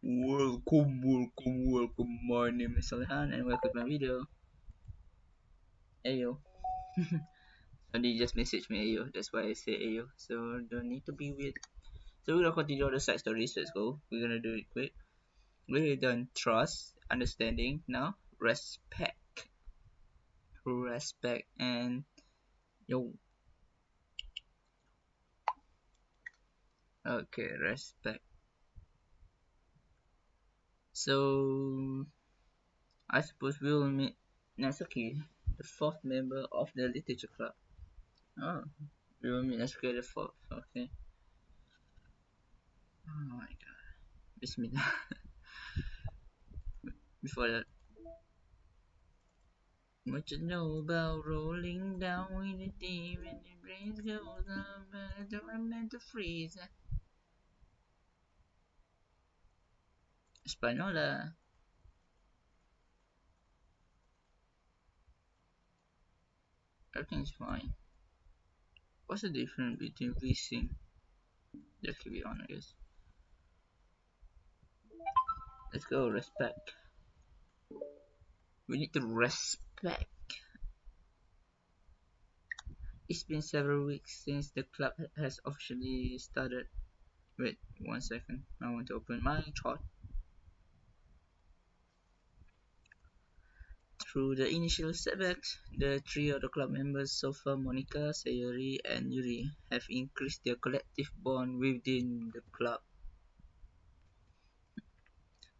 Welcome. My name is Salhan and welcome to my video. Ayo. Somebody just messaged me Ayo, that's why I say Ayo. So don't need to be weird. So we're gonna continue all the side stories. Let's go. We're gonna do it quick. We're done trust, understanding. Now respect. Respect and yo. Okay, respect. So I suppose we will meet Natsuki, the fourth member of the literature club. Oh, we will meet Natsuki the fourth. Okay. Oh my god. Bismillah. Before that, what you know about rolling down with the deep and the brains goes up, but I don't remember to freeze. Espanola. Everything's fine. What's the difference between VC? Just to be honest. Let's go, respect. We need to respect. It's been several weeks since the club has officially started. Wait, 1 second. I want to open my chart. Through the initial setbacks, the three of the club members so far, Monica, Sayori, and Yuri, have increased their collective bond within the club.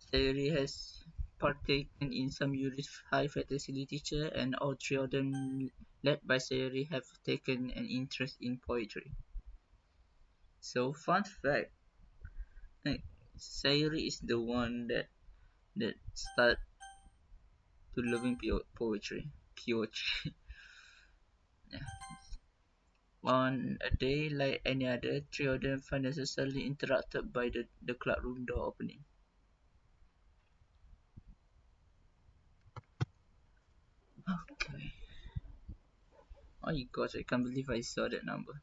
Sayori has partaken in some Yuri's high fantasy literature, and all three of them, led by Sayori, have taken an interest in poetry. So, fun fact, like, Sayori is the one that started to loving poetry. Poetry. Yeah. On a day like any other, three of them find themselves suddenly interrupted by the club room door opening. Okay. Oh my gosh, I can't believe I saw that number.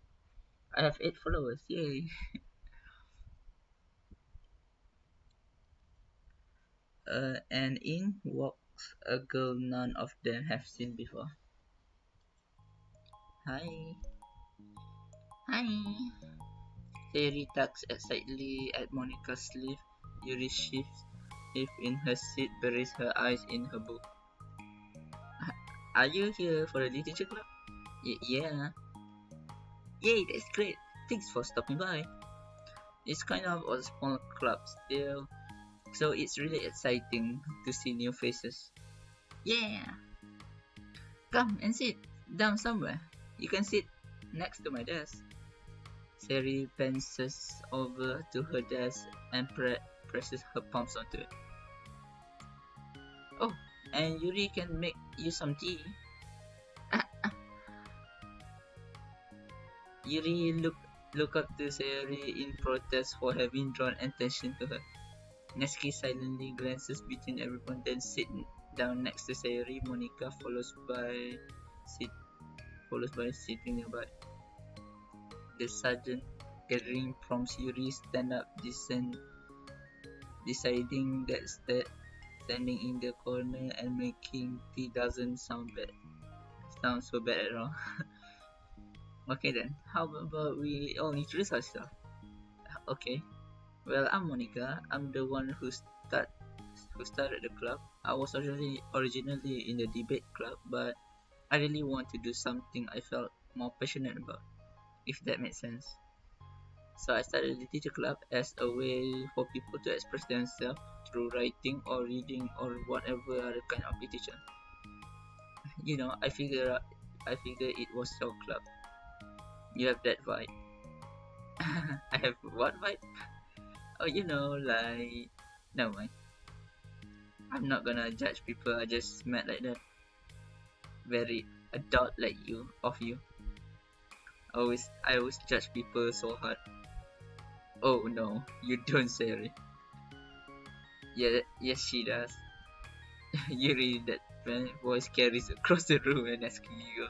I have 8 followers, yay! And in walks a girl none of them have seen before. Hi. Hi. Terry tugs excitedly at Monica's sleeve. Yuri shifts if in her seat, buries her eyes in her book. Are you here for the literature club? Yeah. Yay, that's great. Thanks for stopping by. It's kind of a small club still, so it's really exciting to see new faces. Yeah. Come and sit down somewhere. You can sit next to my desk. Sari pences over to her desk and presses her palms onto it. Oh, and Yuri can make you some tea. Yuri look up to Sayori in protest for having drawn attention to her. Natsuki silently glances between everyone, then sits down next to Sayori. Monica follows by sitting nearby. The sudden gathering prompts Yuri stand up, deciding that standing in the corner and making tea doesn't sound so bad at all. Okay then, how about we all introduce ourselves? Okay, well, I'm Monica. I'm the one who started the club. I was originally in the debate club, but I really want to do something I felt more passionate about, if that makes sense. So I started the literature club as a way for people to express themselves through writing or reading or whatever other kind of literature. I figure it was your club. You have that vibe. I have what vibe? Oh, like, never mind. I'm not gonna judge people. I just met like that. Very adult like you, of you. I always judge people so hard. Oh no, you don't, Sari. Yeah, yes she does. You read that voice carries across the room and asking you.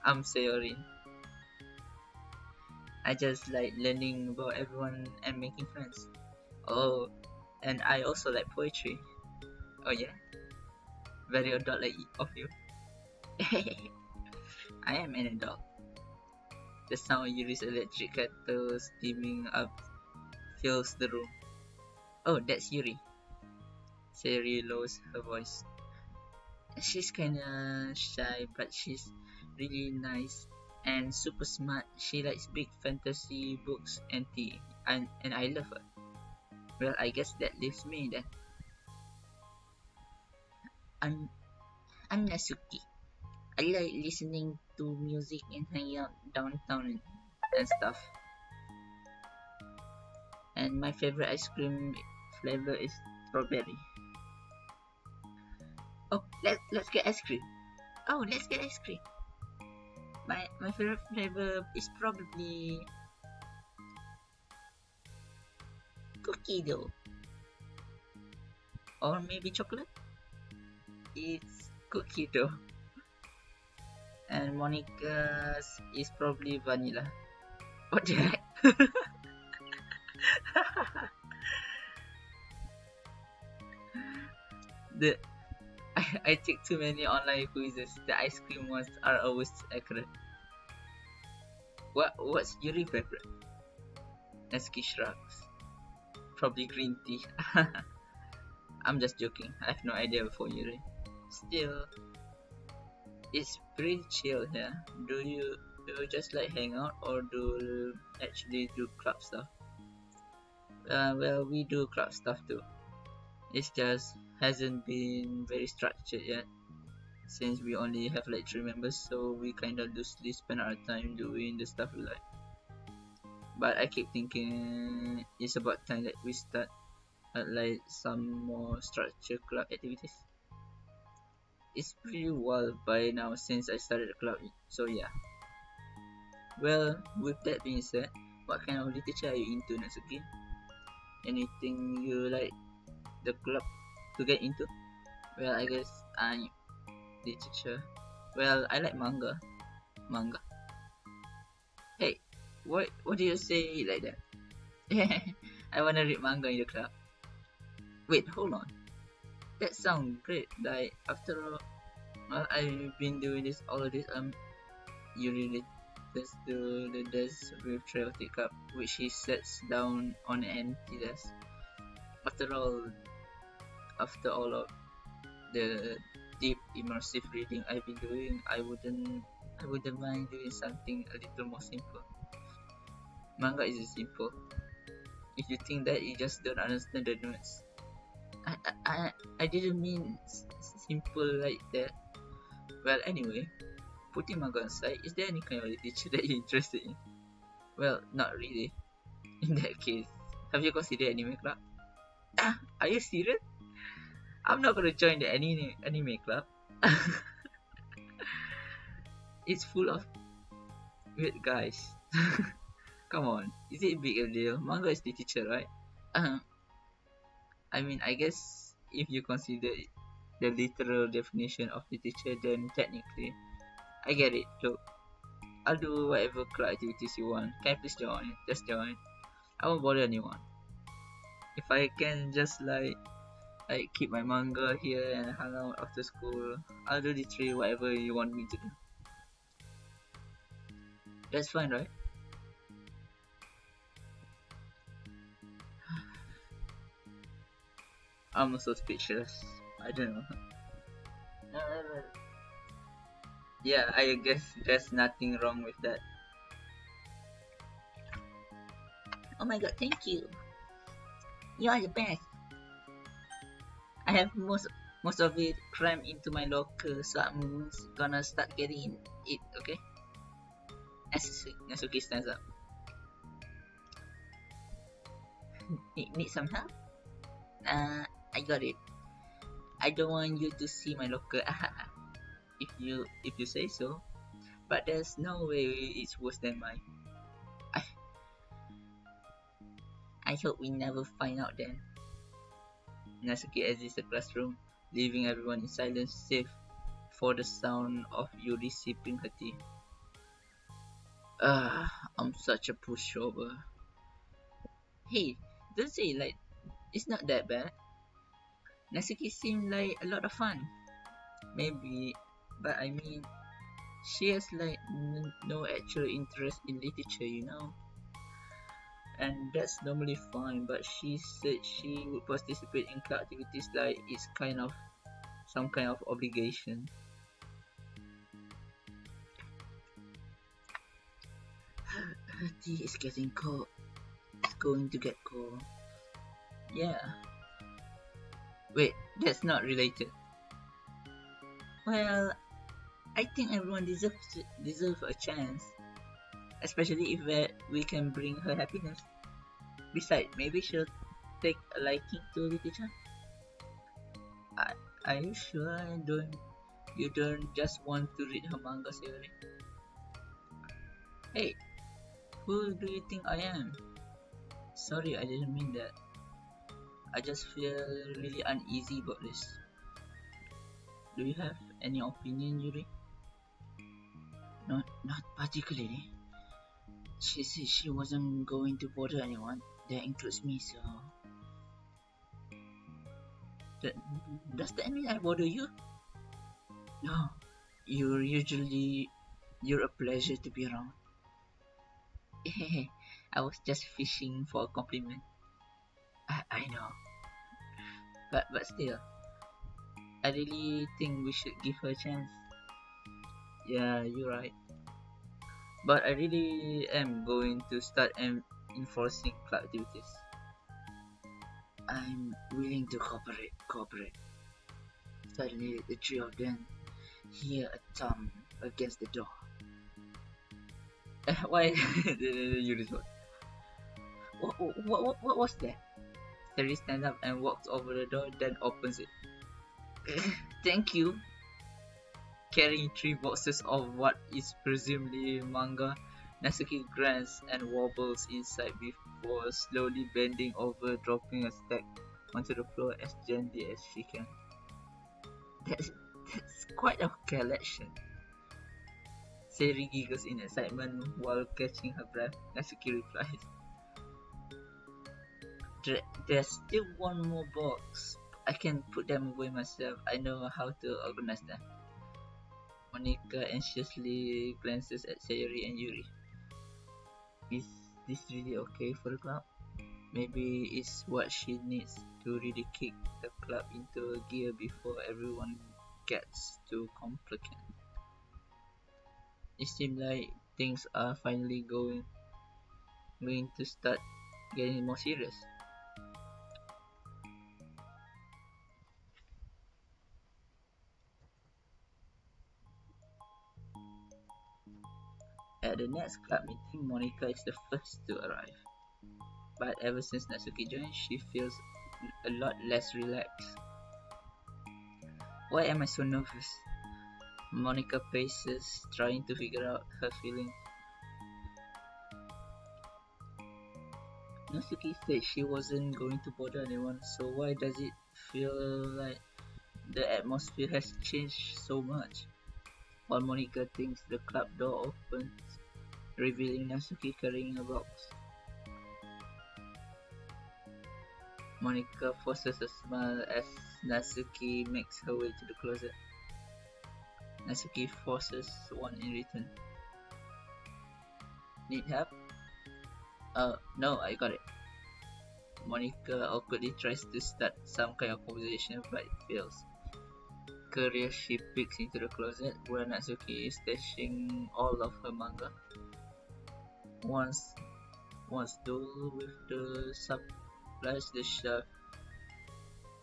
I'm Sayori. I just like learning about everyone and making friends. Oh, And I also like poetry. Oh yeah, very adult like of you. I am an adult. The sound of Yuri's electric kettle steaming up fills the room. Oh, that's Yuri. Seri lowers her voice. She's kinda shy, but she's really nice and super smart. She likes big fantasy books and tea, and I love her. Well, I guess that leaves me then. I'm I'm Natsuki. I like listening to music and hanging out downtown and stuff. And my favorite ice cream flavor is strawberry. Oh, let's get ice cream. Oh, let's get ice cream. My favorite flavor is probably cookie dough, or maybe chocolate. It's cookie dough, and Monica's is probably vanilla. What the heck? the I take too many online quizzes. The ice cream ones are always accurate. What's your favorite? Natsuki shrugs. Probably green tea. I'm just joking. I have no idea for Yuri. Still, it's pretty chill here. Do you just like hang out or do you actually do club stuff? Well, we do club stuff too. It just hasn't been very structured yet since we only have like 3 members, so we kinda loosely spend our time doing the stuff we like. But I keep thinking it's about time that we start like some more structured club activities. It's pretty wild by now since I started the club, so yeah. Well, with that being said, what kind of literature are you into, Natsuki? Anything you like the club to get into? Well, I guess I'm literature. Well, I like manga. Manga. Hey, what do you say like that? I wanna read manga in the club. Wait, hold on. That sounds great. Like after all, well, I've been doing this all of this. You really just do the desk with chaotic cup, which he sets down on an empty desk. After all, after all of the deep immersive reading I've been doing, I wouldn't mind doing something a little more simple. Manga is simple. If you think that, you just don't understand the nuance. I I, I, I didn't mean simple like that. Well, anyway, putting manga aside, is there any kind of literature that you're interested in? Well, not really. In that case, have you considered anime club? Ah, are you serious? I'm not gonna join the anime club. It's full of weird guys. Come on, is it a big a deal? Manga is literature, right? Uh, I mean, I guess if you consider the literal definition of literature, then technically, I get it. Look, I'll do whatever club activities you want. Can you please join? Just join. I won't bother anyone. If I can just like keep my manga here and hang out after school, I'll do literally whatever you want me to do. That's fine, right? I'm also speechless. I don't know. Uh, yeah, I guess there's nothing wrong with that. Oh my god, thank you. You are the best. I have most of it crammed into my locker, so I'm gonna start getting it. Okay? Nasuki stands up. Need some help? I got it. I don't want you to see my locker. if you say so. But there's no way it's worse than mine. I I hope we never find out then. Natsuki exits the classroom, leaving everyone in silence save for the sound of Yuri sipping her tea. I'm such a pushover. Hey, don't say it It's not that bad. Natsuki seemed like a lot of fun. Maybe, but I mean, she has like no actual interest in literature, you know, and that's normally fine. But she said she would participate in club activities like it's kind of some kind of obligation. Her tea is getting cold. It's going to get cold. Yeah. Wait, that's not related. Well, I think everyone deserves a chance, especially if we can bring her happiness. Besides, maybe she'll take a liking to literature. Are, are you sure you don't just want to read her manga series? Hey, who do you think I am? Sorry, I didn't mean that. I just feel really uneasy about this. Do you have any opinion, Yuri? Not particularly. She said she wasn't going to bother anyone. That includes me, so... That, does that mean I bother you? No. You're a pleasure to be around. I was just fishing for a compliment. I know. But still, I really think we should give her a chance. Yeah, you're right. But I really am going to start enforcing club activities. I'm willing to cooperate. Suddenly, the three of them hear a thump against the door. Why? You respond. What was that? Terry stands up and walks over the door, then opens it. Thank you. Carrying three boxes of what is presumably manga, Natsuki grunts and wobbles inside before slowly bending over, dropping a stack onto the floor as gently as she can. That's, that's quite a collection. Seri giggles in excitement while catching her breath. Natsuki replies, There's still one more box. I can put them away myself. I know how to organize them. Monica anxiously glances at Sayori and Yuri. Is this really okay for the club? Maybe it's what she needs to really kick the club into gear before everyone gets too complicated. It seems like things are finally going to start getting more serious. At the next club meeting, Monica is the first to arrive. But ever since Natsuki joined, she feels a lot less relaxed. Why am I so nervous? Monica paces, trying to figure out her feelings. Natsuki said she wasn't going to bother anyone, so why does it feel like the atmosphere has changed so much? While Monica thinks, the club door opens, revealing Natsuki carrying a box. Monica forces a smile as Natsuki makes her way to the closet. Natsuki forces one in return. Need help? No, I got it. Monica awkwardly tries to start some kind of conversation, but it fails. Curious, she peeks into the closet where Natsuki is stashing all of her manga. Once dull with the supplies, the shelf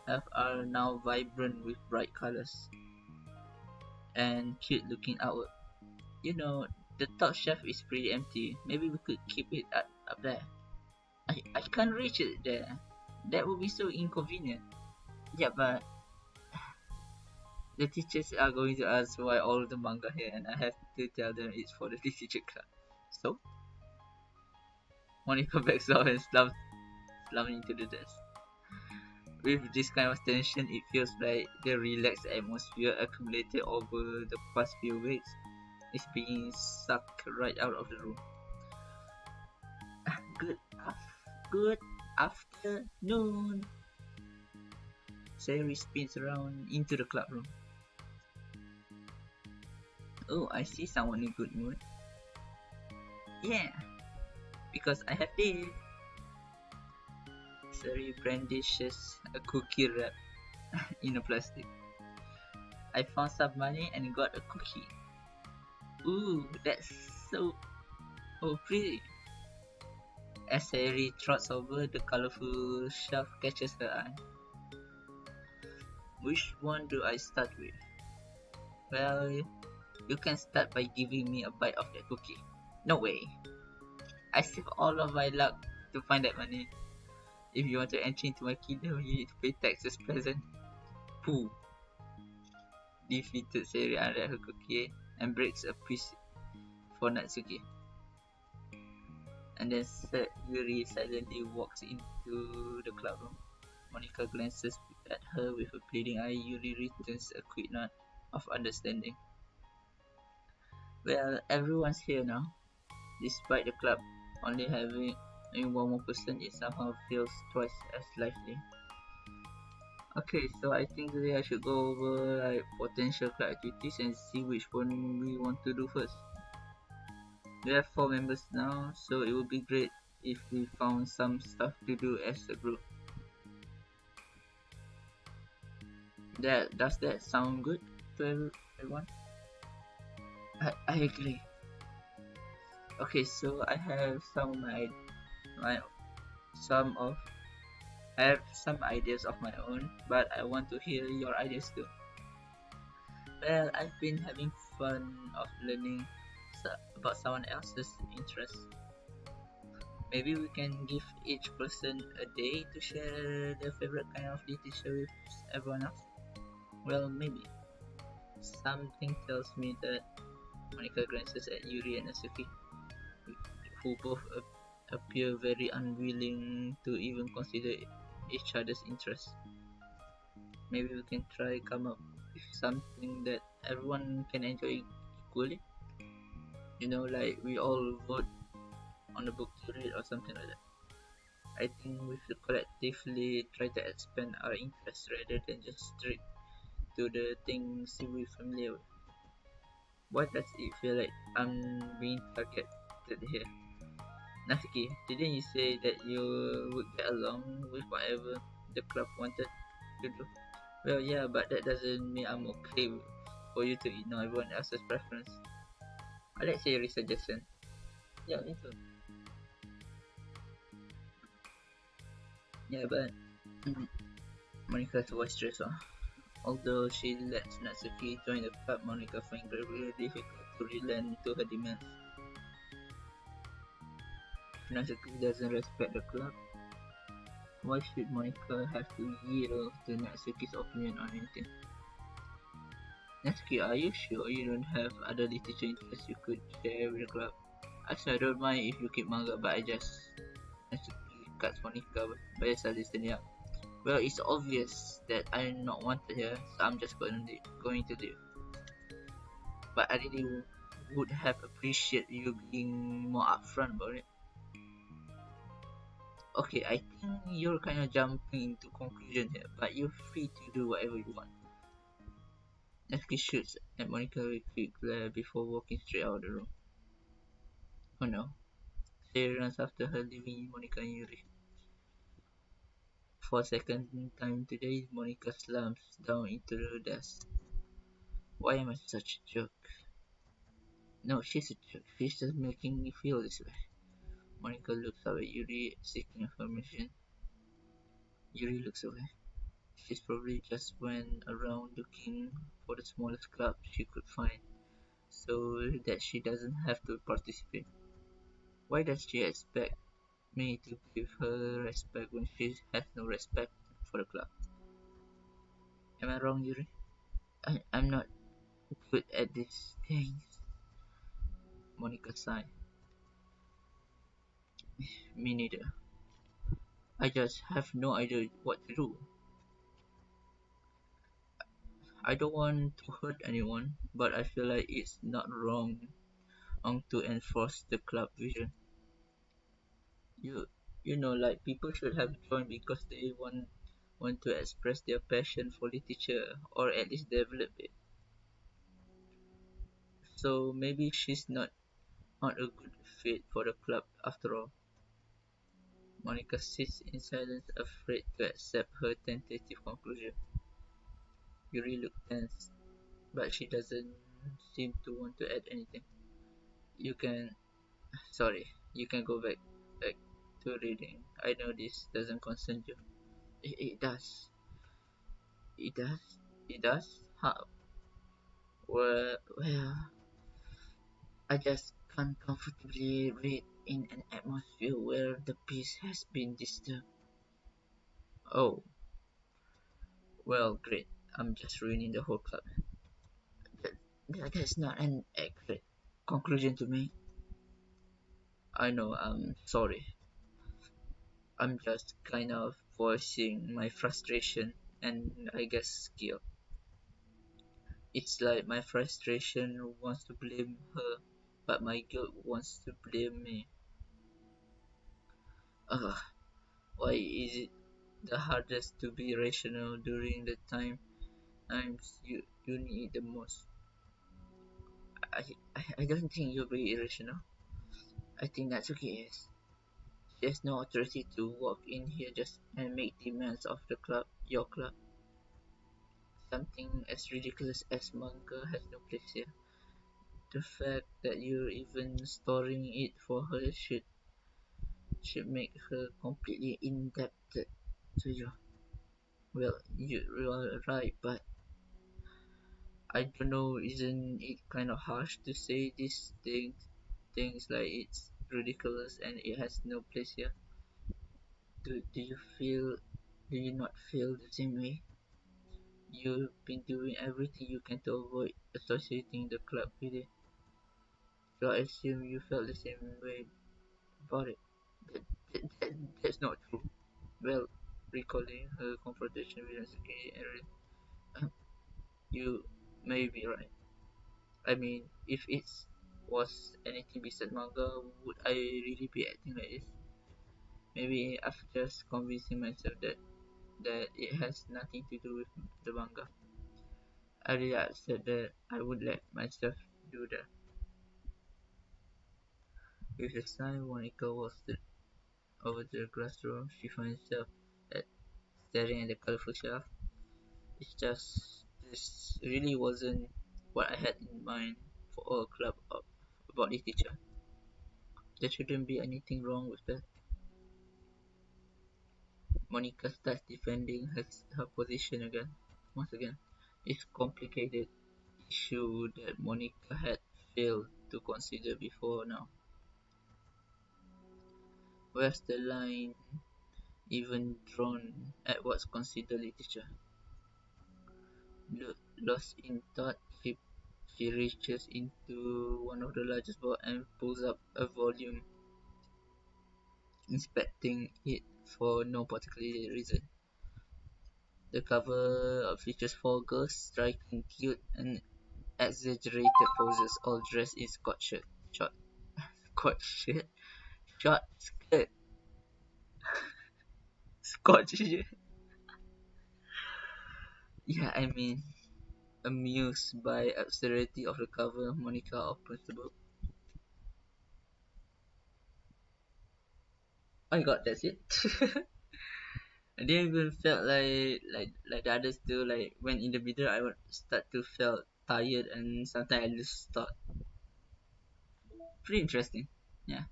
are now vibrant with bright colors and cute looking artwork. You know, the top shelf is pretty empty. Maybe we could keep it up there. I can't reach it there. That would be so inconvenient. Yeah, but the teachers are going to ask why all the manga here, and I have to tell them it's for the literature club. So, Monica backs off and slams into the desk. With this kind of tension, it feels like the relaxed atmosphere accumulated over the past few weeks is being sucked right out of the room. Good, good. Afternoon. Sari spins around into the club room. Oh, I see someone in good mood. Yeah, because I have this. Sari brandishes a cookie wrap in a plastic. I found some money and got a cookie. Ooh, that's so pretty. As Harry trots over, the colorful shelf catches her eye. Which one do I start with? Well, you can start by giving me a bite of that cookie. No way. I saved all of my luck to find that money. If you want to enter into my kingdom, you need to pay taxes present. Pooh. Defeated Sari under her cookie and breaks a piece for Natsuki. And then Yuri silently walks into the club room. Monica glances at her with a pleading eye. Yuri returns a quick nod of understanding. Well, everyone's here now. Despite the club only having one more person, it somehow feels twice as lively. Okay, so I think today I should go over like potential club activities and see which one we want to do first. We have 4 members now, so it would be great if we found some stuff to do as a group. Does that sound good to everyone? I agree. Okay, so my some of I have some ideas of my own, but I want to hear your ideas too. Well, I've been having fun of learning about someone else's interests. Maybe we can give each person a day to share their favorite kind of literature with everyone else. Well, maybe. Something tells me that Monica glances at Yuri and Natsuki, who both appear very unwilling to even consider each other's interests. Maybe we can try come up with something that everyone can enjoy equally. Like we all vote on a book to read or something like that. I think we should collectively try to expand our interests rather than just stick to the things we're familiar with. Why does it feel like I'm being targeted here? Natsuki, didn't you say that you would get along with whatever the club wanted to do? Well, yeah, but that doesn't mean I'm okay for you to ignore everyone else's preference. I like your suggestion. Yeah, me too. Yeah, but mm, Monica's boisterous. Although she lets Natsuki join the club, Monica finds it really difficult to relent to her demands. If Natsuki doesn't respect the club, why should Monica have to yield to Natsuki's opinion on anything? Natsuki, are you sure you don't have other literature interests you could share with the club? Actually, I don't mind if you keep manga, but I just... Natsuki cuts Monica by suddenly standing up. Well, it's obvious that I'm not wanted here, so I'm just going to leave. But I really would have appreciated you being more upfront about it. Okay, I think you're kind of jumping into conclusion here, but you're free to do whatever you want. Natsuki shoots at Monica with a quick glare before walking straight out of the room. Oh no. She runs after her, leaving Monica and Yuri. For a second time today, Monica slumps down into the desk. Why am I such a jerk? No, she's a jerk. She's just making me feel this way. Monica looks up at Yuri, seeking information. Yuri looks away. She's probably just went around looking for the smallest club she could find, so that she doesn't have to participate. Why does she expect me to give her respect when she has no respect for the club? Am I wrong, Yuri? I'm not good at these things. Monica sighed. Me neither. I just have no idea what to do. I don't want to hurt anyone, but I feel like it's not wrong to enforce the club vision. You Like people should have joined because they want to express their passion for literature or at least develop it. So maybe she's not a good fit for the club after all. Monica sits in silence, afraid to accept her tentative conclusion. Yuri looks tense, but she doesn't seem to want to add anything. You can, sorry, you can go back to reading. I know this doesn't concern you. It does. It does. It does. How? Well, I just can't comfortably read in an atmosphere where the peace has been disturbed. Oh, well, great. I'm just ruining the whole club. That, that's not an accurate conclusion to me. I know, I'm sorry. I'm just kind of voicing my frustration and I guess skill. It's like my frustration wants to blame her, but my guilt wants to blame me. Ugh, why is it the hardest to be rational during the times you need the most? I don't think you'll be irrational. I think Natsuki is. She has no authority to walk in here just and make demands of the club, your club. Something as ridiculous as manga has no place here. The fact that you're even storing it for her should make her completely indebted to you. Well, you are right, but I don't know, isn't it kind of harsh to say these things like it's ridiculous and it has no place here? Do you not feel the same way? You've been doing everything you can to avoid associating the club with it. So I assume you felt the same way about it. That, that's not true. Well, recalling her confrontation with Natsuki and you may be right. I mean, if it was anything besides manga, would I really be acting like this? Maybe I've just convincing myself that it has nothing to do with the manga. I really upset that I would let myself do that. With a sigh, Monica walks over to the classroom. She finds herself at, staring at the colorful shelf. It's just this really wasn't what I had in mind for a club about this teacher. There shouldn't be anything wrong with that. Monica starts defending her position again. Once again, it's complicated issue that Monica had failed to consider before now. Where's the line even drawn at what's considered literature? Lost in thought, she reaches into one of the largest box and pulls up a volume, inspecting it for no particular reason. The cover features four girls striking cute and exaggerated poses, all dressed in short, short skirt, Scotch shirt. Yeah, I mean, amused by absurdity of the cover, Monica opens the book. Oh my god, that's it. I didn't even felt like the others do. Like when in the middle, I would start to feel tired and sometimes I lose thought. Pretty interesting. Yeah.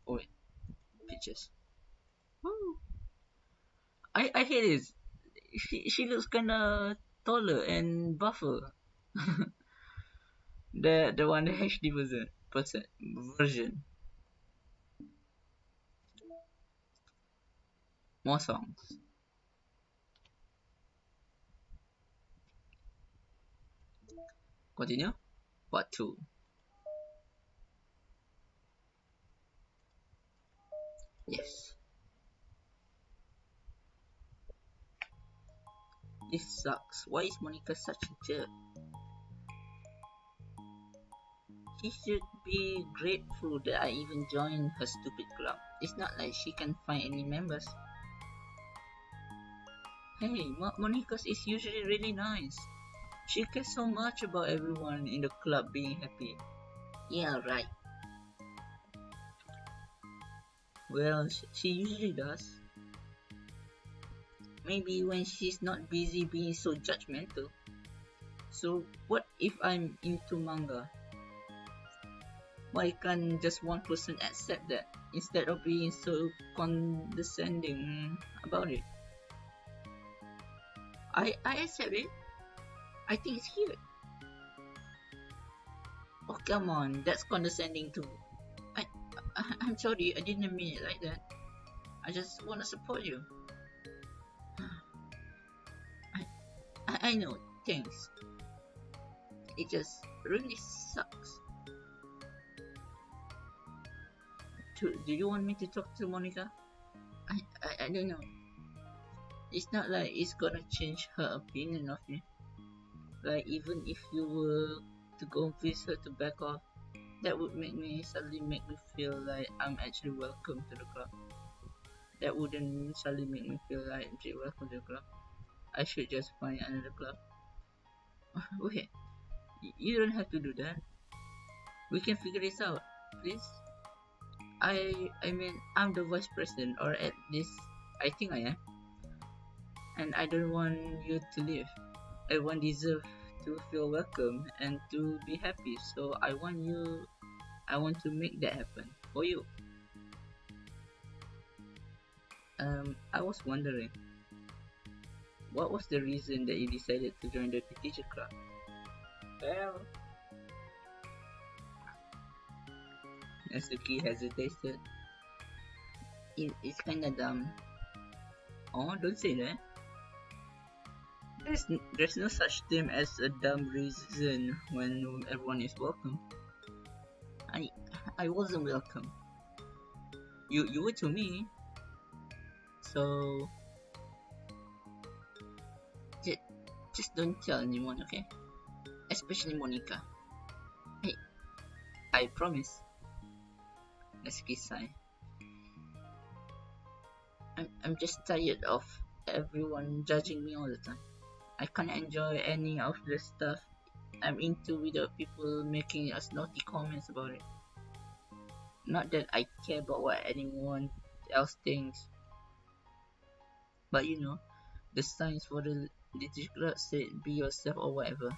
Oh wait, pictures. Woo. I hate this. She looks kinda taller and buffer. The one the HD version. More songs. Continue. Part two. Yes. This sucks. Why is Monica such a jerk? She should be grateful that I even joined her stupid club. It's not like she can find any members. Hey, Monica's is usually really nice. She cares so much about everyone in the club being happy. Yeah, right. Well, she usually does. Maybe when she's not busy being so judgmental. So, what if I'm into manga? Why can't just one person accept that instead of being so condescending about it? I accept it. I think it's cute. Oh, come on, that's condescending too. I, I'm sorry, I didn't mean it like that. I just want to support you. I know, thanks. It just really sucks. Do you want me to talk to Monica? I don't know. It's not like it's gonna change her opinion of me. Like, even if you were to convince her to back off, that would make me suddenly make me feel like I'm actually welcome to the club. That wouldn't suddenly make me feel like I'm actually welcome to the club. I should just find another club. Wait, you don't have to do that. We can figure this out, please. I mean, I'm the vice president, or at least I think I am, and I don't want you to leave. Everyone deserves to feel welcome and to be happy. So I want to make that happen for you. I was wondering, what was the reason that you decided to join the teacher club? Well, Natsuki hesitated. It's kinda dumb. Oh, don't say that. There's no such thing as a dumb reason when everyone is welcome. I I wasn't welcome. You were to me, so just just don't tell anyone, okay? Especially Monica. Hey, I promise. Natsuki sighed. I'm just tired of everyone judging me all the time. I can't enjoy any of the stuff I'm into without people making us naughty comments about it. Not that I care about what anyone else thinks, but the signs for the literature club said be yourself or whatever.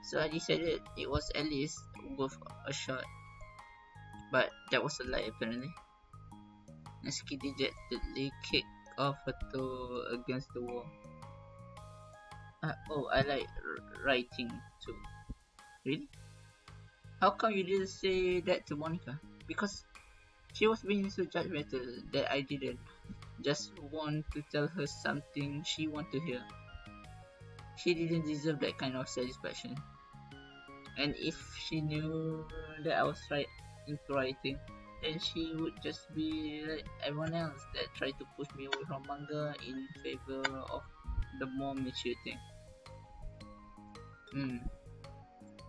So I decided it was at least worth a shot, but that was a lie apparently. Natsuki dejectedly kicked off her toe against the wall. Oh, I like writing too. Really? How come you didn't say that to Monica? Because she was being so judgmental that I didn't just want to tell her something she wanted to hear. She didn't deserve that kind of satisfaction. And if she knew that I was right into writing, then she would just be like everyone else that tried to push me away from manga in favor of the more mature thing. Hmm.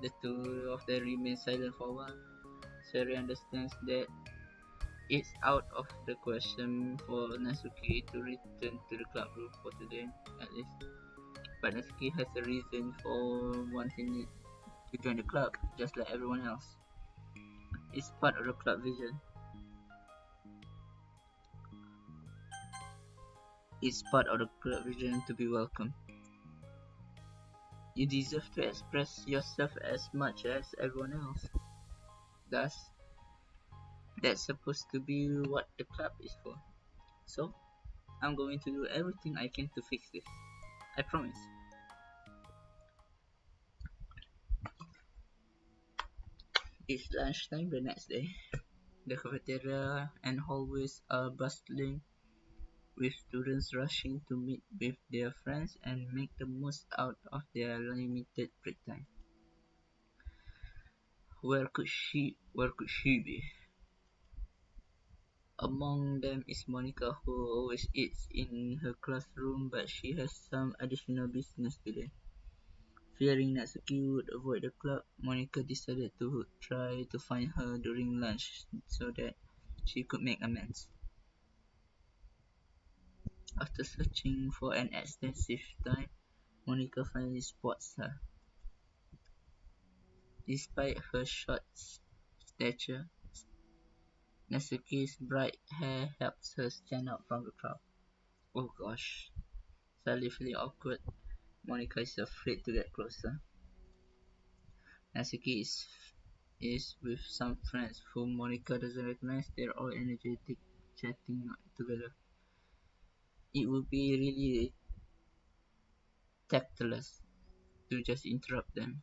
The two of them remain silent for a while. Sari understands that it's out of the question for Natsuki to return to the club room for today, at least. But Natsuki has a reason for wanting it to join the club, just like everyone else. It's part of the club vision. It's part of the club vision to be welcome. You deserve to express yourself as much as everyone else does. That's supposed to be what the club is for. So, I'm going to do everything I can to fix this. I promise. It's lunchtime the next day. The cafeteria and hallways are bustling with students rushing to meet with their friends and make the most out of their limited break time. Where could she be? Among them is Monica, who always eats in her classroom, but she has some additional business today. Fearing Natsuki would avoid the club, Monica decided to try to find her during lunch so that she could make amends. After searching for an extensive time, Monica finally spots her. Despite her short stature, Natsuki's bright hair helps her stand out from the crowd. Oh gosh, suddenly feeling awkward, Monica is afraid to get closer. Natsuki is with some friends whom Monica doesn't recognize. They're all energetic, chatting together. It would be really tactless to just interrupt them.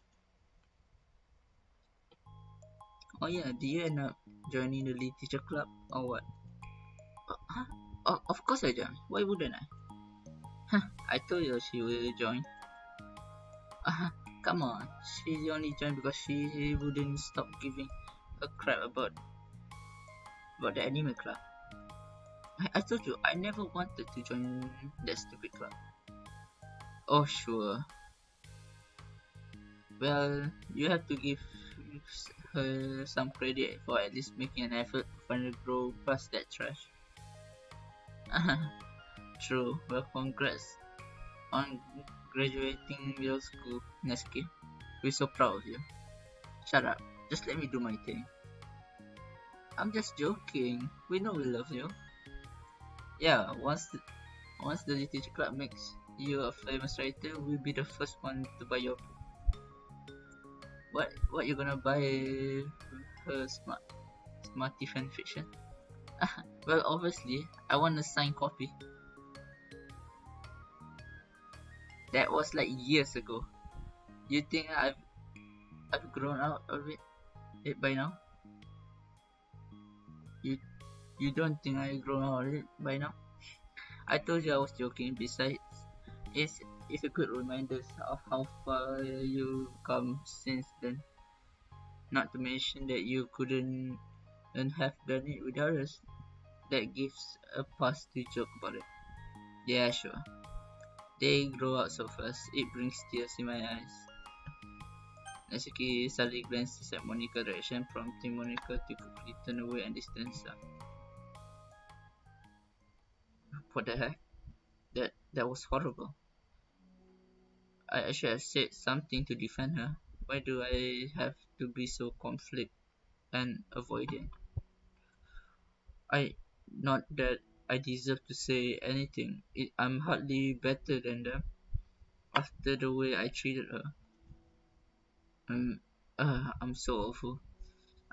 Oh yeah, do you end up joining the literature club or what? Huh? Oh, of course I joined. Why wouldn't I? Huh, I told you she will join. Come on, she only joined because she wouldn't stop giving a crap about the anime club. I told you I never wanted to join that stupid club. Oh sure. Well, you have to give her some credit for at least making an effort to finally grow past that trash. True. Well, congrats on graduating middle school, Natsuki. We're so proud of you. Shut up. Just let me do my thing. I'm just joking. We know we love you. Yeah, once the literature club makes you a famous writer, we'll be the first one to buy your book. What you gonna buy her smarty fan fiction? Well, obviously, I want a signed copy. That was like years ago. You think I've grown out of it by now? You you don't think I've grown out of it by now? I told you I was joking. Besides, it's it's a good reminder of how far you've come since then. Not to mention that you couldn't and have done it with others. That gives a pass to joke about it. Yeah, sure. They grow out so fast, it brings tears in my eyes. Natsuki suddenly glances at Monica's direction, prompting Monica to quickly turn away and distance her. What the heck? That was horrible. I should have said something to defend her. Why do I have to be so conflict and avoiding? I not that I deserve to say anything. I'm hardly better than them after the way I treated her. I'm I'm so awful.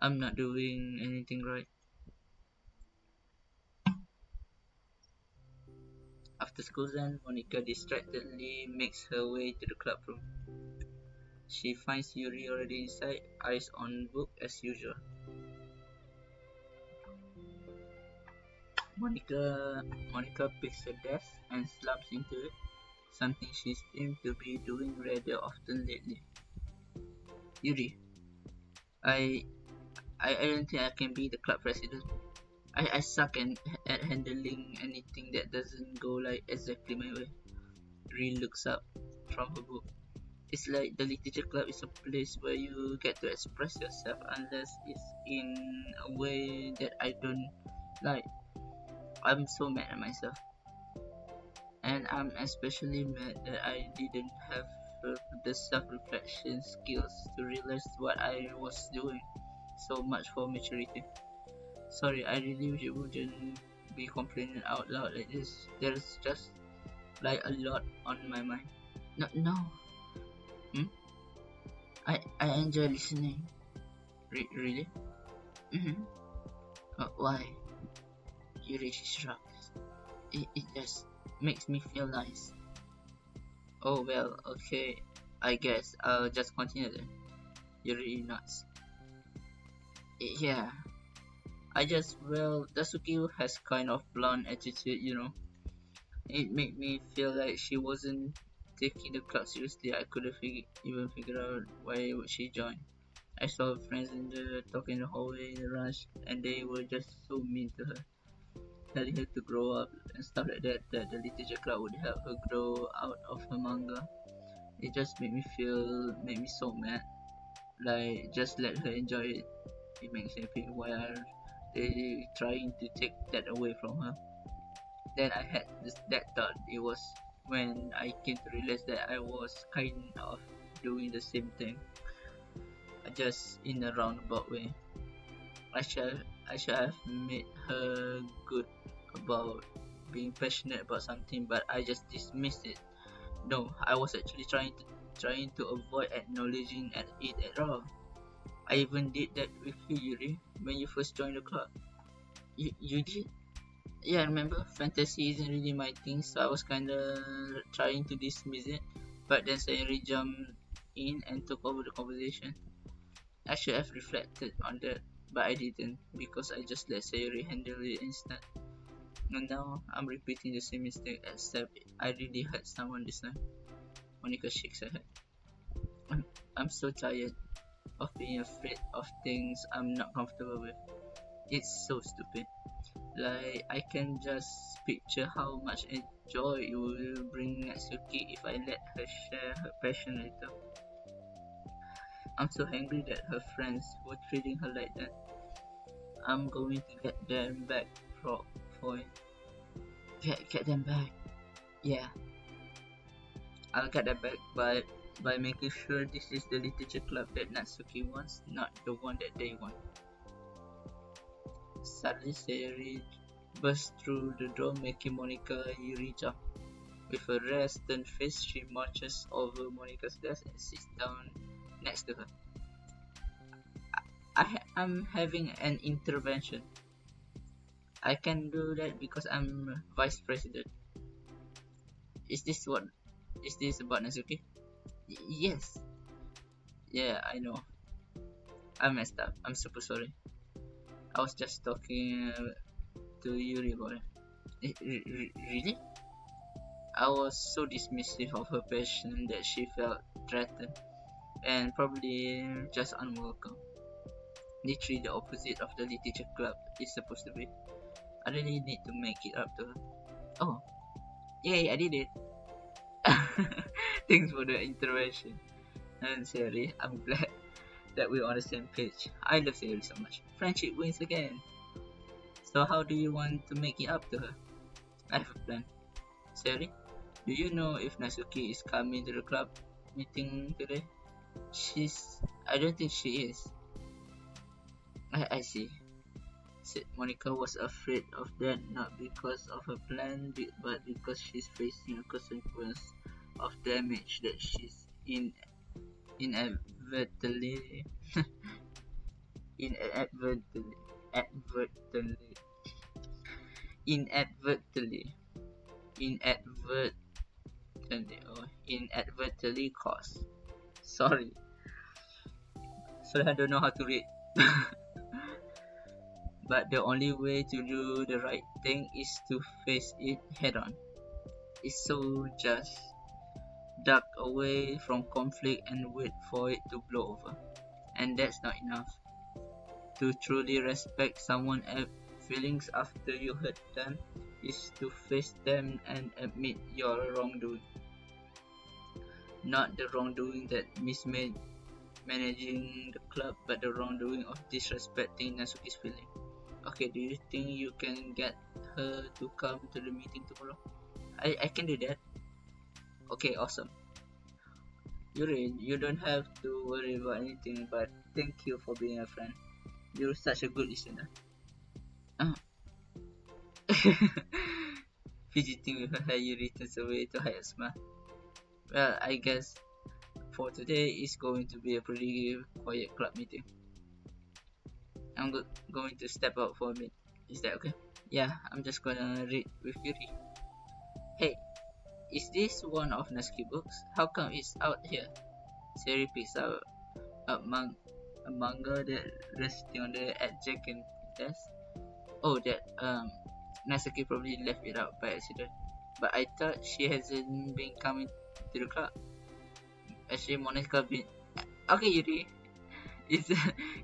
I'm not doing anything right. After school's end, Monica distractedly makes her way to the club room. She finds Yuri already inside, eyes on book as usual. Monica picks her desk and slumps into it, something she seems to be doing rather often lately. Yuri, I I don't think I can be the club president. I suck at handling anything that doesn't go like exactly my way. Yuri looks up from her book. It's like the literature club is a place where you get to express yourself unless it's in a way that I don't like. I'm so mad at myself. And I'm especially mad that I didn't have the self-reflection skills to realize what I was doing. So much for maturity. Sorry, I really wish you wouldn't be complaining out loud like this. There's just like a lot on my mind. No, no. Hmm? I enjoy listening. Really? Mm-hmm. Why? You really shrugs. It just makes me feel nice. Oh well, okay. I guess I'll just continue then. You're really nuts. Yeah. Dasuki has kind of blunt attitude, you know. It made me feel like she wasn't taking the club seriously. I couldn't even figure out why would she join. I saw her friends in the talking in the hallway in the rush, and they were just so mean to her, telling her to grow up and stuff like that. That the literature club would help her grow out of her manga. It just made me so mad. Like, just let her enjoy it. It makes me feel why are they trying to take that away from her. Then I had that thought. It was when I came to realize that I was kind of doing the same thing, just in a roundabout way. I should have made her good about being passionate about something, but I just dismissed it. No, I was actually trying to avoid acknowledging it at all. I even did that with you, Yuri, when you first joined the club. You did? Yeah, I remember. Fantasy isn't really my thing, so I was kinda trying to dismiss it. But then Sayori jumped in and took over the conversation. I should have reflected on that, but I didn't because I just let Sayori handle it instead. And now I'm repeating the same mistake, except I really hurt someone this time. Monica shakes her head. I'm, I'm so tired of being afraid of things I'm not comfortable with. It's so stupid. Like, I can just picture how much joy it will bring Natsuki if I let her share her passion later. I'm so angry that her friends were treating her like that. I'm going to get them back, Frog Boy. Get them back. Yeah, I'll get them back, but by making sure this is the literature club that Natsuki wants, not the one that they want. Suddenly, Sayori burst through the door, making Monica Yuri jump. With a rare, stern face, she marches over Monica's desk and sits down next to her. I'm having an intervention. I can do that because I'm vice president. Is this what? Is this about Natsuki? Yes. Yeah, I know. I messed up. I'm super sorry. I was just talking to Yuri about it. Really? I was so dismissive of her passion that she felt threatened and probably just unwelcome. Literally the opposite of the literature club is supposed to be. I really need to make it up to her. Oh, yay, I did it. Thanks for the intervention. And Sherry, I'm glad that we're on the same page. I love Sherry so much. Friendship wins again. So how do you want to make it up to her? I have a plan. Sherry, do you know if Natsuki is coming to the club meeting today? I don't think she is. I see. Said Monica was afraid of that not because of her plan but because she's facing a consequence of damage that she's inadvertently inadvertently advertently inadvertently inadvertently caused. Sorry. I don't know how to read. But the only way to do the right thing is to face it head on. It's so just duck away from conflict and wait for it to blow over. And that's not enough. To truly respect someone's feelings after you hurt them is to face them and admit your wrongdoing. Not the wrongdoing that mismanaging the club, but the wrongdoing of disrespecting Natsuki's feeling. Okay, do you think you can get her to come to the meeting tomorrow? I can do that. Okay, awesome. Yuri, you don't have to worry about anything, but thank you for being a friend. You're such a good listener. Uh. Fidgeting with her hair, Yuri turns away to hide a smile. Well, I guess for today it's going to be a pretty quiet club meeting. I'm going to step out for a bit. Is that okay? Yeah, I'm just gonna read with Yuri. Hey, is this one of Natsuki books? How come it's out here? Seri picks up a manga that resting on the adjacent desk. Oh, that Natsuki probably left it out by accident. But I thought she hasn't been coming to the club. Actually, Monica been. Okay, Yuri. It's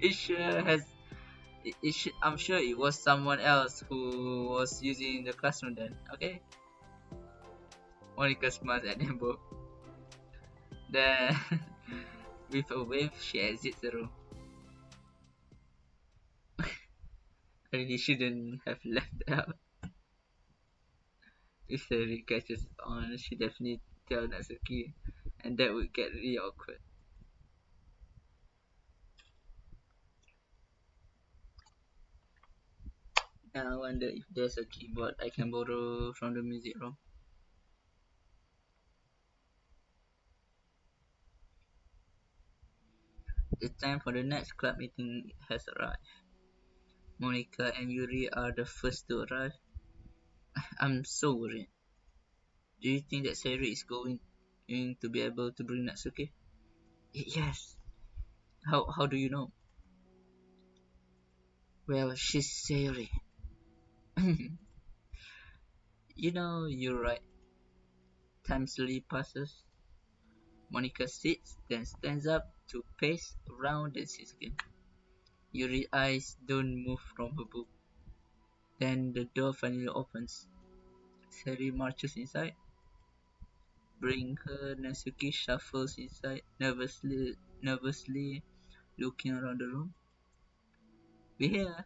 it sure has. I'm sure it was someone else who was using the classroom then. Okay. Monica smiles at them both. Then, with a wave, she exits the room. I really shouldn't have left out. If Sari catches on, she definitely tell Natsuki, and that would get really awkward. Now I wonder if there's a keyboard I can borrow from the music room. The time for the next club meeting has arrived. Monica and Yuri are the first to arrive. I'm so worried. Do you think that Sari is going to be able to bring Natsuki? Yes. How do you know? Well, she's Sari. You know, you're right. Time slowly passes. Monica sits, then stands up to pace around and sits again. Yuri's eyes don't move from her book. Then the door finally opens. Sari marches inside. Bring her. Natsuki shuffles inside, nervously looking around the room. We're here.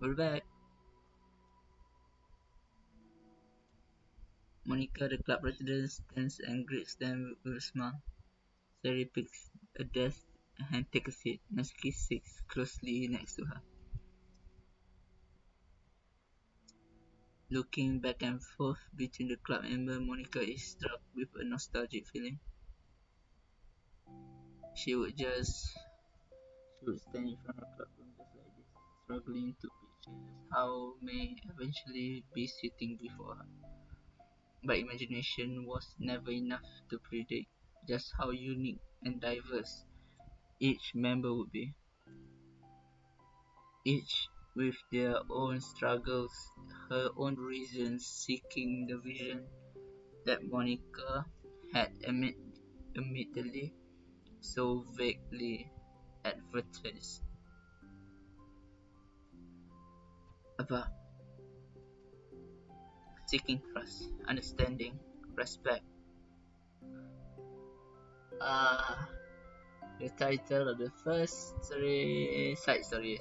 We're back. Monica, the club president, stands and greets them with a smile. Sari picks a desk and takes a seat. Natsuki sits closely next to her. Looking back and forth between the club members, Monica is struck with a nostalgic feeling. She would just she would stand in front of the club room just like this, struggling to picture how may eventually be sitting before her. But imagination was never enough to predict just how unique and diverse each member would be, each with their own struggles, her own reasons seeking the vision that Monica had admittedly so vaguely advertised about: seeking trust, understanding, respect. Ah, the title of the first side story is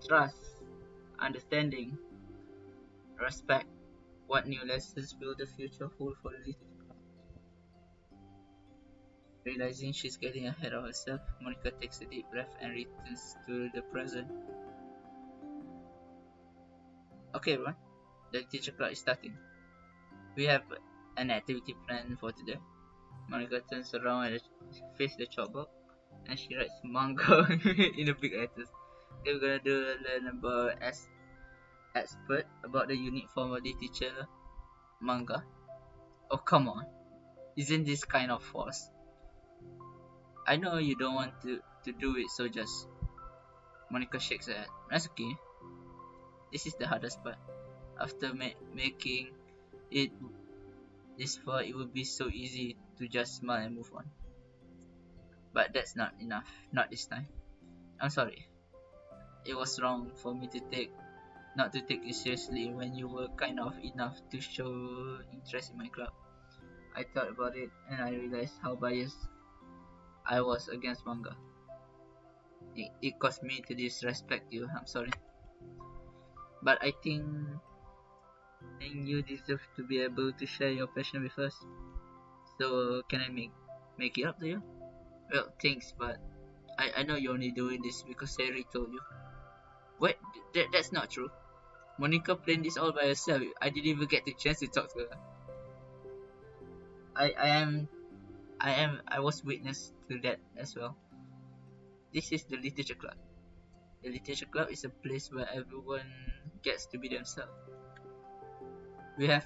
Trust, Understanding, Respect. What new lessons will the future hold for the little girl? Realizing she's getting ahead of herself, Monica takes a deep breath and returns to the present. Okay, everyone, the teacher club is starting. We have an activity plan for today. Monica turns around and faces the chalkboard, and she writes manga in the big letters. Okay, we're gonna learn about expert about the unique form of literature manga. Oh come on, isn't this kind of forced? I know you don't want to do it, so just. Monica shakes her head. That's okay. This is the hardest part. After making it this far, it would be so easy to just smile and move on. But that's not enough. Not this time. I'm sorry. It was wrong for me to not to take you seriously when you were kind of enough to show interest in my club. I thought about it and I realized how biased I was against manga. It caused me to disrespect you. I'm sorry. But I think you deserve to be able to share your passion with us. So can I make it up to you? Well, thanks, but I know you're only doing this because Sari told you. Wait, that's not true. Monica planned this all by herself. I didn't even get the chance to talk to her. I was witness to that as well. This is the literature club. The literature club is a place where everyone gets to be themselves. We have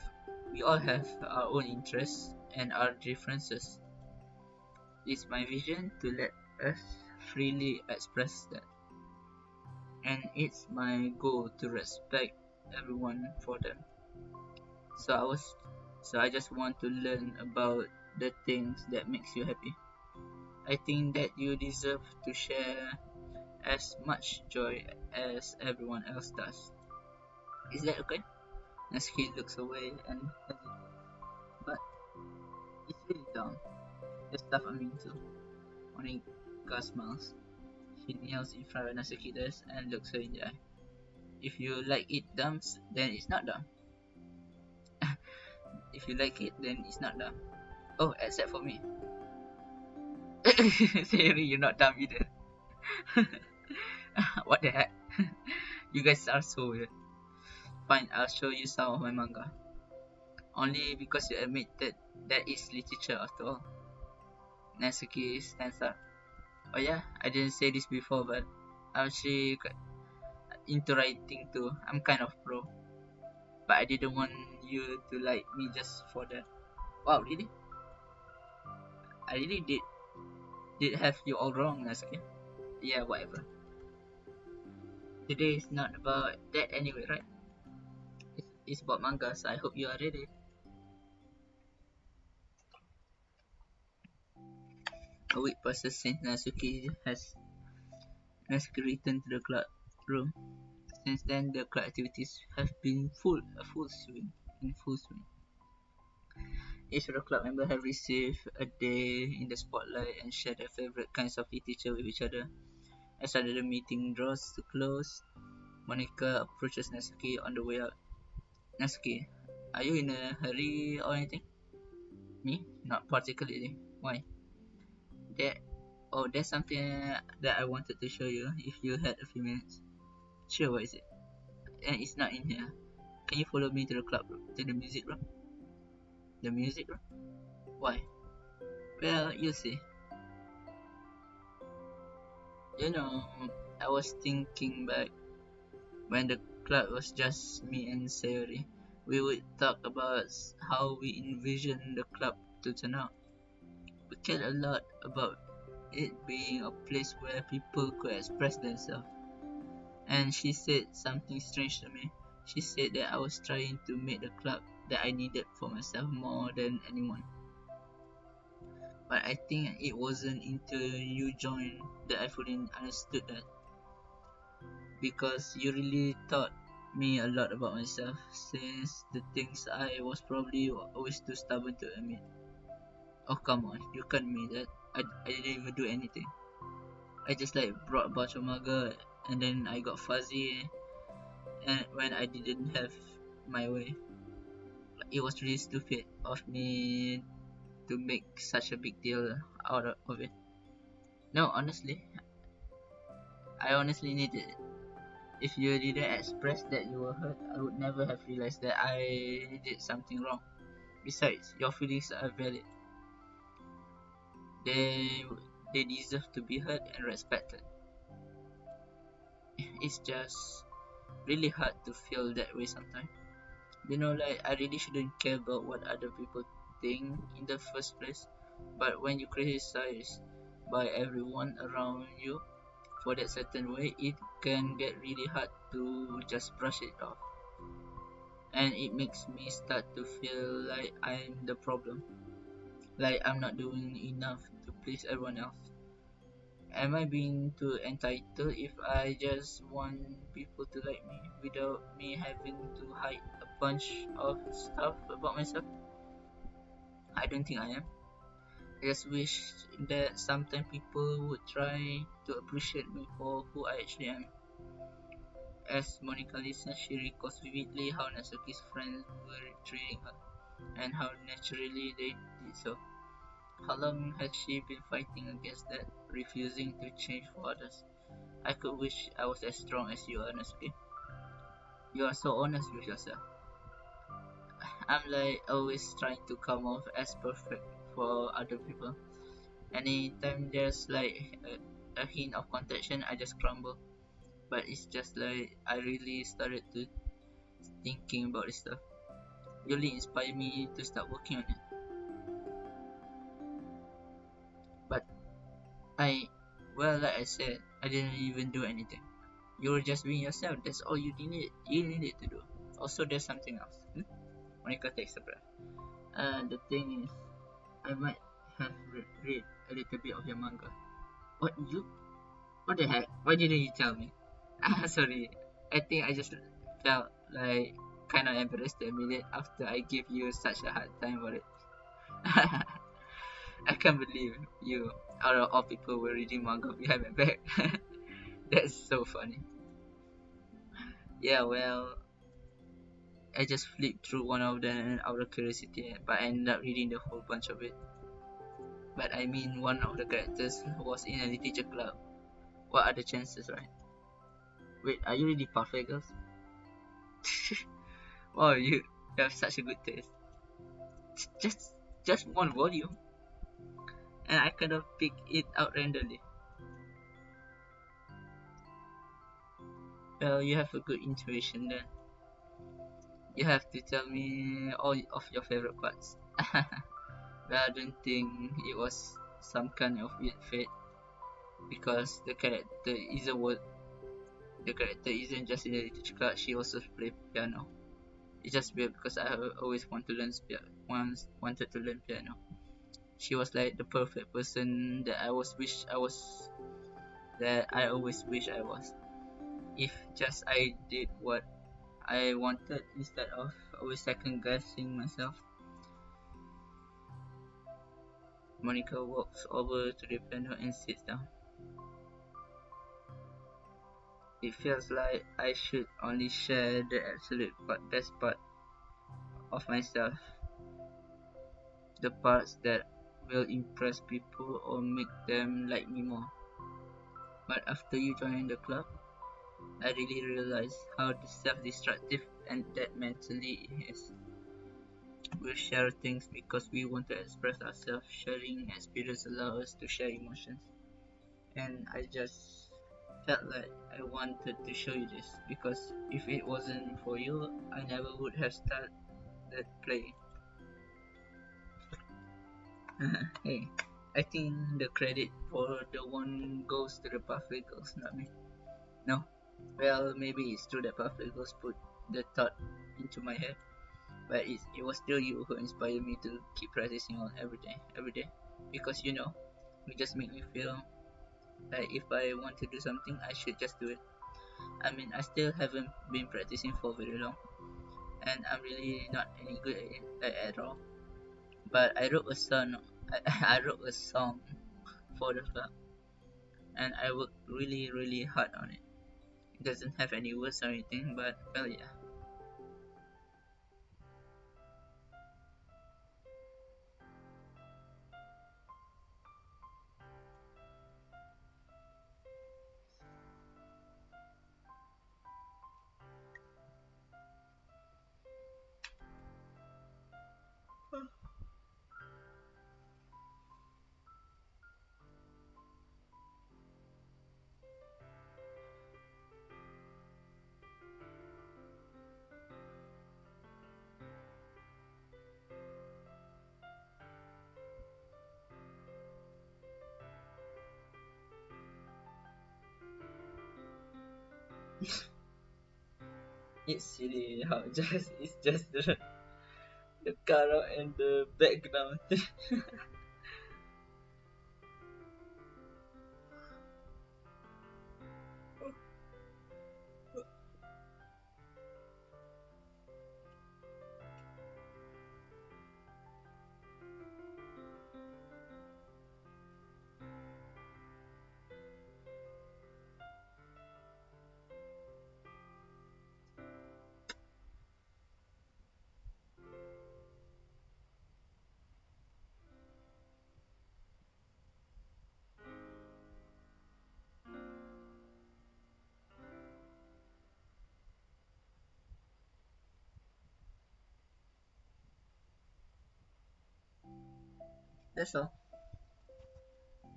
we all have our own interests and our differences. It's my vision to let us freely express that. And it's my goal to respect everyone for them. So I just want to learn about the things that makes you happy. I think that you deserve to share as much joy as everyone else does. Is that okay? As he looks away and hesitates. But it's really dumb. The stuff I'm into. Monica smiles. She kneels in front of Natsuki desk and looks her in the eye. If you like it dumb, then it's not dumb. If you like it, then it's not dumb. Oh, except for me. Seriously, you're not dumb either. What the heck? You guys are so weird. Fine, I'll show you some of my manga. Only because you admit that that is literature after all. Natsuki stands up. Oh yeah, I didn't say this before, but I'm actually into writing too. I'm kind of pro. But I didn't want you to like me just for that. Wow, really? I really did have you all wrong, Natsuki. Yeah, whatever. Today is not about that anyway, right? It's about manga, so I hope you are ready. A week passes since Natsuki returned to the club room. Since then, the club activities have been in full swing. Each of the club members have received a day in the spotlight and shared their favorite kinds of literature with each other. As the meeting draws to close, Monica approaches Natsuki on the way out. Natsuki, are you in a hurry or anything? Me? Not particularly. Why? There. Oh, there's something that I wanted to show you if you had a few minutes. Sure, what is it? And it's not in here. Can you follow me to the club room, to the music room? The music room? Why? Well, you'll see. You know, I was thinking back when the club was just me and Sayori. We would talk about how we envision the club to turn out. We cared a lot about it being a place where people could express themselves. And she said something strange to me. She said that I was trying to make the club that I needed for myself more than anyone. But I think it wasn't until you joined that I fully understood that. Because you really taught me a lot about myself, since the things I was probably always too stubborn to admit. Oh come on, you can't mean that. I didn't even do anything. I just like brought a bunch of manga and then I got fuzzy and when I didn't have my way. It was really stupid of me to make such a big deal out of it. No, honestly, I honestly needed it. If you didn't express that you were hurt, I would never have realized that I did something wrong. Besides, your feelings are valid. They they deserve to be heard and respected. It's just really hard to feel that way sometimes. You know, like I really shouldn't care about what other people think in the first place. But when you criticize by everyone around you for that certain way, it can get really hard to just brush it off. And it makes me start to feel like I'm the problem. Like I'm not doing enough to please everyone else. Am I being too entitled if I just want people to like me without me having to hide a bunch of stuff about myself? I don't think I am. I just wish that sometimes people would try to appreciate me for who I actually am. As Monica listens, she recalls vividly how Natsuki's friends were treating her, and how naturally they did so. How long has she been fighting against that, refusing to change for others? I could wish I was as strong as you are, Natsuki. You are so honest with yourself. I'm like always trying to come off as perfect for other people. Anytime there's like a hint of contention, I just crumble. But it's just like I really started to thinking about this stuff. You really inspired me to start working on it. But I, well, like I said, I didn't even do anything. You were just being yourself. That's all you needed to do. Also, there's something else. Monica takes a breath. The thing is, I might have read a little bit of your manga. What you? What the heck? Why didn't you tell me? Ah, sorry. I think I just felt like kind of embarrassed to admit it after I gave you such a hard time about it. I can't believe you, out of all people, were reading manga behind my back. That's so funny. Yeah, well, I just flipped through one of them out of curiosity, but I ended up reading the whole bunch of it. But I mean, one of the characters was in a literature club. What are the chances, right? Wait, are you reading Perfect Girls? Oh, you have such a good taste. Just just one volume, and I kind of pick it out randomly. Well, you have a good intuition then. You have to tell me all of your favorite parts. But I don't think it was some kind of weird fate because the character isn't just in the literature class. She also plays piano. It's just weird because I always wanted to learn piano. She was like the perfect person that I always wish I was. If just I did what I wanted instead of always second guessing myself. Monica walks over to the piano and sits down. It feels like I should only share the absolute best part of myself, the parts that will impress people or make them like me more. But after you join the club, I really realized how self-destructive and that mentally is. We share things because we want to express ourselves. Sharing experience allows us to share emotions. And I just felt like I wanted to show you this because if it wasn't for you, I never would have started playing. Hey, I think the credit for the one goes to the Perfect Girls, not me. No. Well, maybe it's true that Perfect Girls put the thought into my head, but it was still you who inspired me to keep practicing on every day. Because you just make me feel like if I want to do something, I should just do it. I mean, I still haven't been practicing for very long, and I'm really not any good at it at all. But I wrote a song. I wrote a song for the club, and I worked really, really hard on it. It doesn't have any words or anything, but well, yeah, it's silly how just it's just the color and the background. That's all.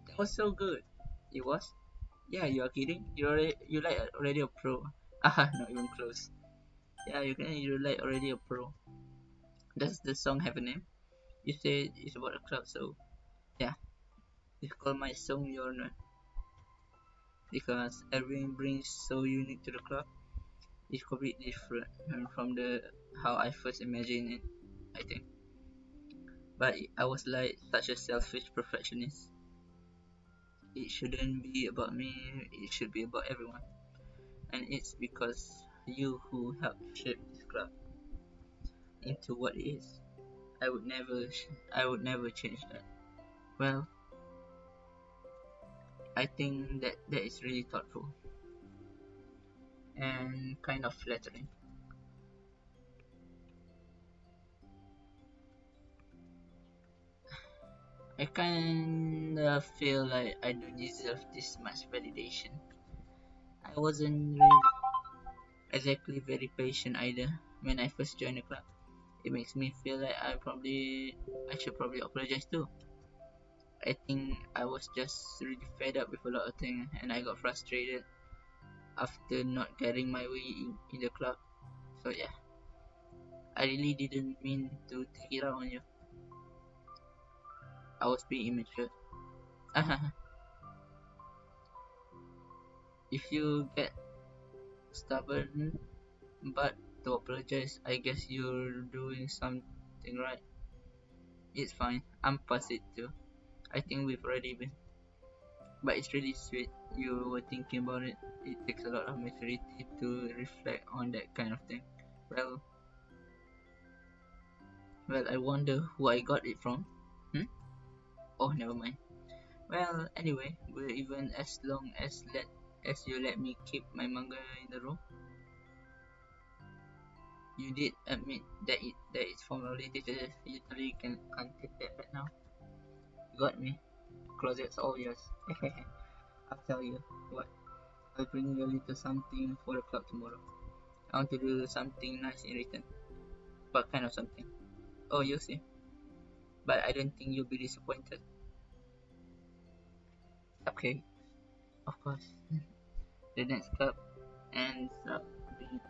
That was so good. It was. Yeah, you are kidding. You like already a pro. Ah, not even close. Yeah, you like already a pro. Does the song have a name? You said it's about a club, so yeah. You call my song your not because everything brings so unique to the club. It's completely different from the how I first imagined it. I think, but I was like such a selfish perfectionist. It shouldn't be about me. It should be about everyone, and it's because you who helped shape this club into what it is. I would never change that. Well, I think that is really thoughtful and kind of flattering. I kinda feel like I don't deserve this much validation. I wasn't really exactly very patient either when I first joined the club. It makes me feel like I should probably apologize too. I think I was just really fed up with a lot of things and I got frustrated after not getting my way in the club. So yeah, I really didn't mean to take it out on you. I was being immature. If you get stubborn but to apologize, I guess you're doing something right. It's fine. I'm past it too. I think we've already been. But it's really sweet you were thinking about it. It takes a lot of maturity to reflect on that kind of thing. Well, well, I wonder who I got it from. Hmm? Oh, never mind. Well, anyway, will even as long as you let me keep my manga in the room, you did admit that it's formerly dated. You totally can't take that back now. You got me. Closet's all yours. I'll tell you what. I'll bring you a little something for the club tomorrow. I want to do something nice in return. What kind of something? Oh, you'll see. But I don't think you'll be disappointed. Okay, of course. The next club ends up being.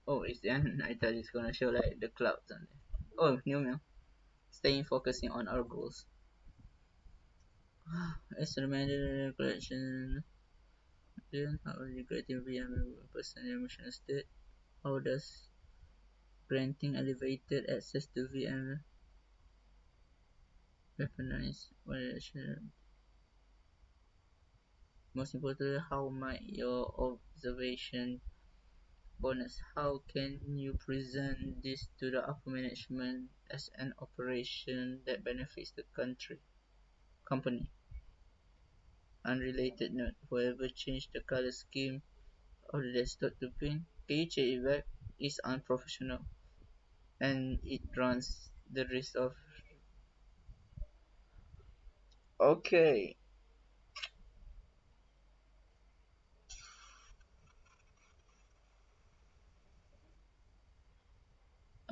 Oh, it's the end. I thought it's gonna show like the clouds on there. Oh, new mail. Staying focusing on our goals. As a reminder, collection. How are you creating VM personal emotional state? How does granting elevated access to VM weaponize? Most importantly, how might your observation bonus? How can you present this to the upper management as an operation that benefits the company? Unrelated note: whoever changed the color scheme of the desktop to pink, can you change it back? It's unprofessional and it runs the risk of. Okay,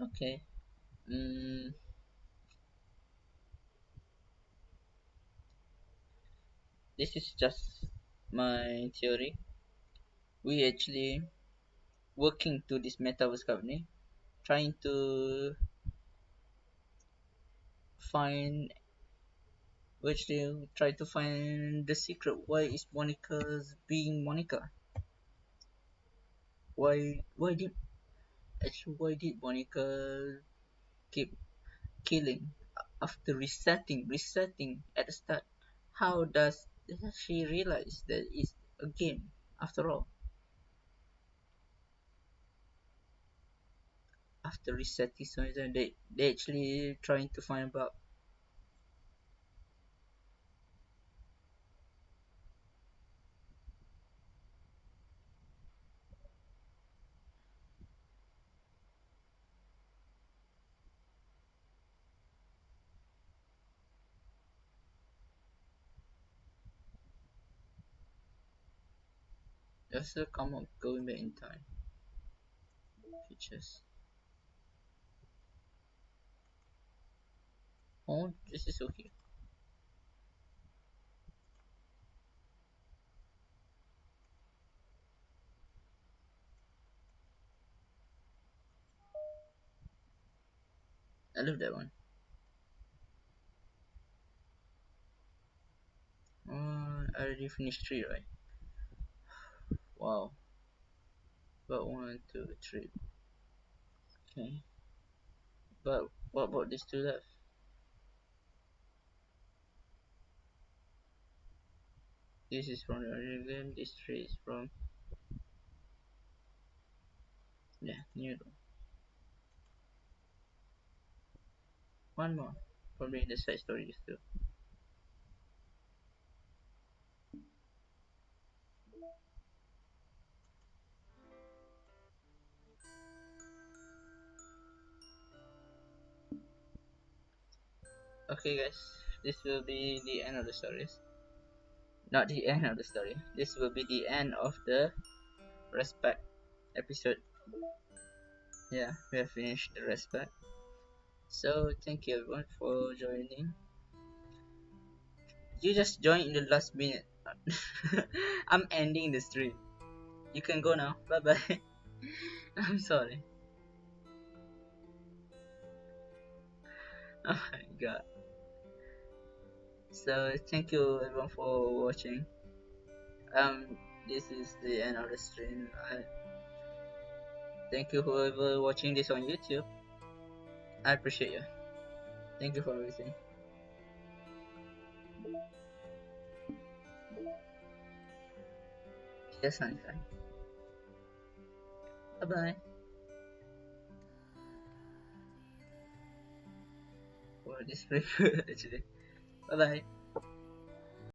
okay. Mm, this is just my theory. We actually working to this metaverse company, trying to find which they try to find the secret. Why is Monica's being Monica? Why did Monica keep killing after resetting at the start? How does she realize that it's a game after all? After resetting, so they actually trying to find about. Just come up going back in time features. Oh, this is okay. I love that one. I already finished three, right? Wow. But one, two, three. Okay. But what about these two left? This is from the original game. This three is from, yeah, new. One more. Probably the side stories too. Okay, guys, this will be the end of the stories. Not the end of the story. This will be the end of the respect episode. Yeah, we have finished the respect. So thank you everyone for joining. You just joined in the last minute. I'm ending the stream. You can go now. Bye bye. I'm sorry. Oh my god. So thank you everyone for watching. This is the end of the stream. Thank you whoever watching this on YouTube. I appreciate you. Thank you for everything. Yes, I'm fine. Bye bye. For this review actually. Bye bye.